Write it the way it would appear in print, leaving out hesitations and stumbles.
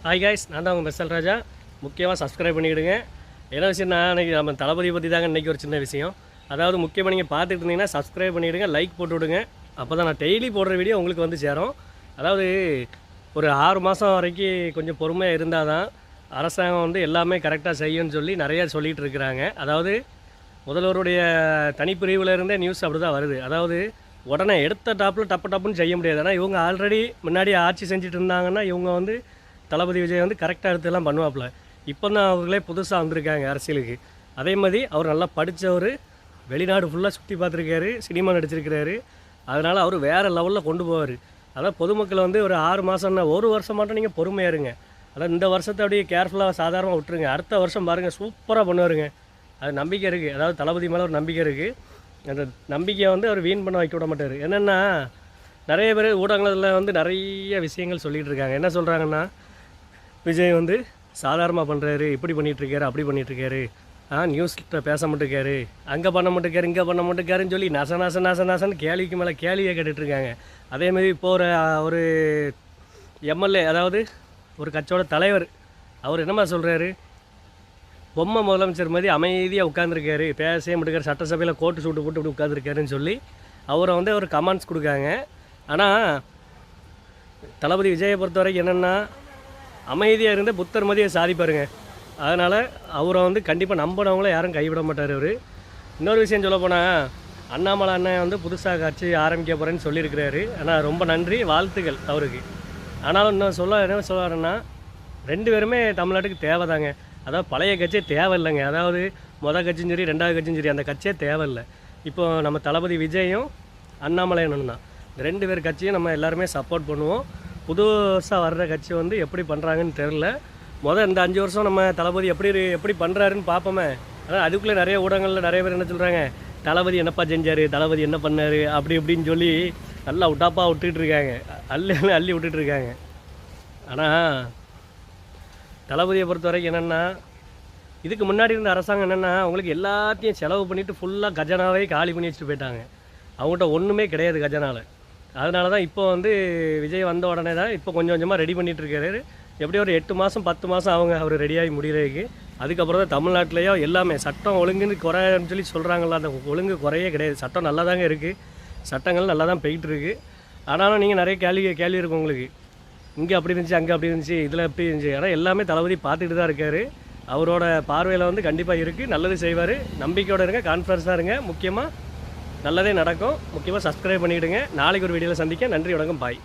Hi guys, நான் தான் உங்கள் மெர்சல் ராஜா. முக்கியமாக சப்ஸ்கிரைப் பண்ணிவிடுங்க. என்ன விஷயம்னா, இன்றைக்கி நம்ம தளபதி பற்றி தாங்க இன்றைக்கி ஒரு சின்ன விஷயம். அதாவது முக்கியமாக நீங்கள் பார்த்துட்டு இருந்தீங்கன்னா சப்ஸ்கிரைப் பண்ணிவிடுங்க, லைக் போட்டு விடுங்க. அப்போ தான் நான் டெய்லி போடுற வீடியோ உங்களுக்கு வந்து சேரும். அதாவது ஒரு 6 மாதம் வரைக்கும் கொஞ்சம் பொறுமையாக இருந்தால் தான் அரசாங்கம் வந்து எல்லாமே கரெக்டாக செய்யும்னு சொல்லி நிறையா சொல்லிகிட்டு இருக்கிறாங்க. அதாவது முதல்வருடைய தனிப்பிரிவில் இருந்தே நியூஸ் அப்படி தான் வருது. அதாவது உடனே எடுத்த டாப்பில் டப்புன்னு செய்ய முடியாது. ஆனால் இவங்க ஆல்ரெடி முன்னாடி ஆட்சி செஞ்சுட்டு இருந்தாங்கன்னா இவங்க வந்து தளபதி விஜய் வந்து கரெக்டாக எடுத்துலாம் பண்ணுவாப்புல. இப்போ தான் அவர்களே புதுசாக வந்திருக்காங்க அரசியலுக்கு. அதே மாதிரி அவர் நல்லா படித்தவர், வெளிநாடு ஃபுல்லாக சுற்றி பார்த்துருக்காரு, சினிமா நடிச்சிருக்கிறாரு. அதனால் அவர் வேறு லெவலில் கொண்டு போவார். அதான் பொதுமக்களை வந்து ஒரு 6 மாதம்னா, ஒரு வருஷம் மட்டும் நீங்கள் பொறுமையாக இருங்க. அதான் இந்த வருஷத்தை அப்படியே கேர்ஃபுல்லாக சாதாரணமாக விட்டுருங்க. அடுத்த வருஷம் பாருங்கள், சூப்பராக பண்ணுவாருங்க. அது நம்பிக்கை இருக்குது. அதாவது தளபதி மேலே ஒரு நம்பிக்கை இருக்குது. அந்த நம்பிக்கையை வந்து அவர் வீண் பண்ண வைக்க விட மாட்டார். என்னென்னா, நிறைய பேர் ஊடகங்களில் வந்து நிறைய விஷயங்கள் சொல்லிகிட்டு இருக்காங்க. என்ன சொல்கிறாங்கன்னா, விஜய் வந்து சாதாரணமாக பண்ணுறாரு, இப்படி பண்ணிகிட்ருக்காரு, அப்படி பண்ணிகிட்ருக்காரு, நியூஸில் பேச மாட்டேக்காரு, அங்கே பண்ண மாட்டேக்காரு, இங்கே பண்ண மாட்டேக்காருன்னு சொல்லி நசன்னு கேள்விக்கு மேலே கேள்வியை கேட்டுட்ருக்காங்க. அதேமாதிரி இப்போ ஒரு எம்எல்ஏ, அதாவது ஒரு கட்சியோட தலைவர், அவர் என்னமா சொல்கிறாரு, பொம்மை முதலமைச்சர் மாதிரி அமைதியாக உட்காந்துருக்காரு, பேசவே மாட்டேக்காரு, சட்டசபையில் கோட்டு சூட்டு போட்டு இப்படி உட்காந்துருக்காருன்னு சொல்லி அவரை வந்து ஒரு கமெண்ட்ஸ் கொடுக்காங்க. ஆனால் தளபதி விஜயை பொறுத்த வரைக்கும் என்னென்னா, அமைதியாக இருந்து புத்தர் மாதிரியே சாதிப்பாருங்க. அதனால் அவரை வந்து கண்டிப்பாக நம்பினவங்கள யாரும் கைவிட மாட்டார். அவர் இன்னொரு விஷயம் சொல்ல போனால், அண்ணாமலை அண்ணன் வந்து புதுசாக கட்சி ஆரம்பிக்க போகிறேன்னு சொல்லியிருக்கிறாரு. ஆனால் ரொம்ப நன்றி, வாழ்த்துக்கள் அவருக்கு. ஆனாலும் என்ன சொல்லுவாருன்னா, 2 பேருமே தமிழ்நாட்டுக்கு தேவைதாங்க. அதாவது பழைய கட்சியே தேவையில்லைங்க. அதாவது கட்சியும் சரி, 2வது கட்சியும் சரி, அந்த கட்சியே தேவையில்லை. இப்போ நம்ம தளபதி விஜயும் அண்ணாமலையனும் தான். இந்த 2 பேர் கட்சியும் நம்ம எல்லாருமே சப்போர்ட் பண்ணுவோம். புதுசாக வர்ற கட்சி வந்து எப்படி பண்ணுறாங்கன்னு தெரில. இந்த 5 வருஷம் நம்ம தளபதி எப்படி பண்ணுறாருன்னு பார்ப்போமே. ஆனால் அதுக்குள்ளே நிறைய ஊடகங்களில் நிறைய பேர் என்ன சொல்கிறாங்க, தளபதி என்னப்பா செஞ்சார், தளபதி என்ன பண்ணார், அப்படி இப்படின்னு சொல்லி நல்லா விட்டாப்பாக விட்டுக்கிட்டு இருக்காங்க, அள்ளி விட்டுட்டு இருக்காங்க. ஆனால் தளபதியை பொறுத்த வரைக்கும் என்னென்னா, இதுக்கு முன்னாடி இருந்த அரசாங்கம் என்னென்னா, அவங்களுக்கு எல்லாத்தையும் செலவு பண்ணிவிட்டு ஃபுல்லாக கஜனாவே காலி பண்ணி வச்சுட்டு போயிட்டாங்க. அவங்கள்ட்ட ஒன்றுமே கிடையாது கஜனாவில். அதனால தான் இப்போ வந்து விஜய் வந்த உடனே தான் இப்போ கொஞ்சம் கொஞ்சமாக ரெடி பண்ணிகிட்ருக்காரு. எப்படியும் ஒரு 8 மாதம் 10 மாதம் அவர் ரெடியாகி முடிகிறதுக்கு. அதுக்கப்புறம் தான் தமிழ்நாட்டிலேயோ எல்லாமே சட்டம் ஒழுங்குன்னு குறைன்னு சொல்லி சொல்கிறாங்களா, அந்த ஒழுங்கு குறையே கிடையாது. சட்டம் நல்லா தாங்க இருக்குது, சட்டங்கள் நல்லா தான் போயிட்டுருக்கு. ஆனாலும் நீங்கள் நிறைய கேள்வி இருக்கும் உங்களுக்கு, இங்கே அப்படி இருந்துச்சு, அங்கே அப்படி இருந்துச்சு, இதில் எப்படி இருந்துச்சு. ஆனால் எல்லாமே தளபதி பார்த்துட்டு தான் இருக்கார். அவரோட பார்வையில் வந்து கண்டிப்பாக இருக்குது, நல்லது செய்வார். நம்பிக்கையோடு இருங்க, கான்ஃபிடன்ஸாக இருங்க. முக்கியமாக நல்லதே நடக்கும். முக்கியமாக சப்ஸ்கிரைப் பண்ணிவிடுங்க. நாளைக்கு ஒரு வீடியோவில் சந்திக்க. நன்றி, வணக்கம், பாய்.